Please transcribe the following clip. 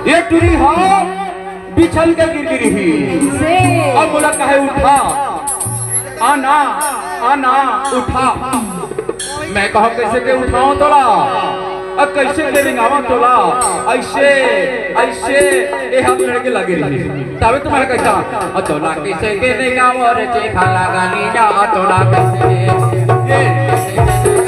ये टूरी हो बिछल के गिर गिरी ही अब बोला कहे उठा आना आना उठा। मैं कहा कैसे के उठाऊं तोला अब कैसे के रिंगावा तोला ऐसे ऐसे ये हम लड़के लगे रही तबे तुम्हारे कहता तोला कैसे के रिंगावा रे चेखा लगा ली जा तोला कैसे के